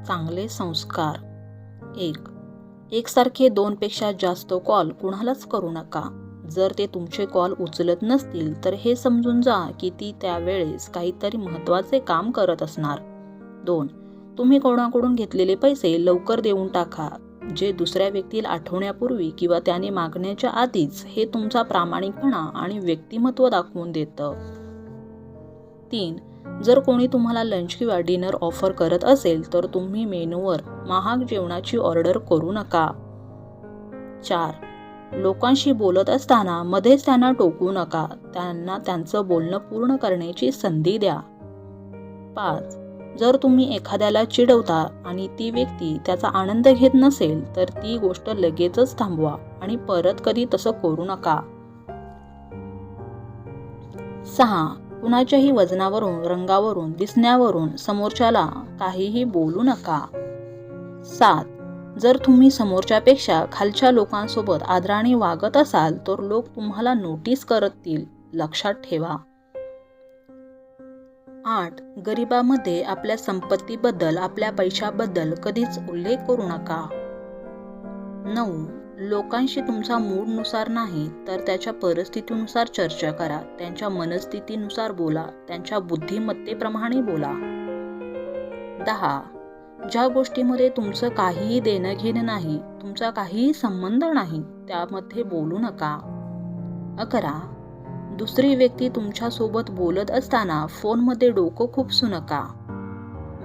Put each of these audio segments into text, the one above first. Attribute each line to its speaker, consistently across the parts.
Speaker 1: चांगले संस्कार. 1. एकसारखे 2 पेक्षा जास्त कॉल कुणालाच करू नका. जर ते तुमचे कॉल उचलत नसतील तर हे समजून जा की ती त्यावेळेस काहीतरी महत्त्वाचे काम करत असणार. 2. तुम्ही कोणाकडून घेतलेले पैसे लवकर देऊन टाका. जे दुसऱ्या व्यक्तीला आठवण्यापूर्वी किंवा त्याने मागण्याच्या आधीच हे तुमचा प्रामाणिकपणा आणि व्यक्तिमत्व दाखवून देतं. 3. जर कोणी तुम्हाला लंच किंवा डिनर ऑफर करत असेल तर तुम्ही मेनूवर महाग जेवणाची ऑर्डर करू नका. 4. लोकांशी बोलत असताना मध्येच त्यांना टोकू नका. त्यांना त्यांचं बोलणं पूर्ण करण्याची संधी द्या. 5. जर तुम्ही एखाद्याला चिडवता आणि ती व्यक्ती त्याचा आनंद घेत नसेल तर ती गोष्ट लगेचच थांबवा आणि परत कधी तसं करू नका. 6. कुणाच्याही वजनावरून, रंगावरून, दिसण्यावरून समोरच्याला काहीही बोलू नका. 7. जर तुम्ही समोरच्यापेक्षा खालच्या लोकांसोबत आदराने वागत असाल तर लोक तुम्हाला नोटीस करतील. लक्षात ठेवा. 8. गरिबामध्ये आपल्या संपत्तीबद्दल, आपल्या पैशाबद्दल कधीच उल्लेख करू नका. 9. लोकांशी तुमच्या मूडनुसार नाही तर त्याच्या परिस्थितीनुसार चर्चा करा. त्यांच्या मनस्थितीनुसार बोला. त्यांच्या बुद्धिमत्तेप्रमाणे बोला. 10. ज्या गोष्टीमध्ये तुमचं काहीही देणं घेणं नाही, तुमचा काहीही संबंध नाही, त्यामध्ये बोलू नका. 11. दुसरी व्यक्ती तुमच्यासोबत बोलत असताना फोनमध्ये डोकं खुपसू नका.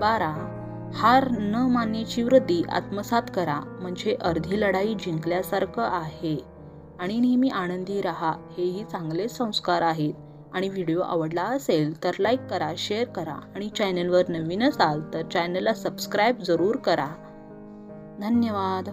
Speaker 1: 12. हार न मानण्याची वृत्ती आत्मसात करा, म्हणजे अर्धी लढाई जिंकल्यासारखं आहे. आणि नेहमी आनंदी राहा. हेही चांगले संस्कार आहेत. आणि व्हिडिओ आवडला असेल तर लाईक करा, शेअर करा आणि चॅनलवर नवीन असाल तर चॅनलला सबस्क्राईब जरूर करा. धन्यवाद.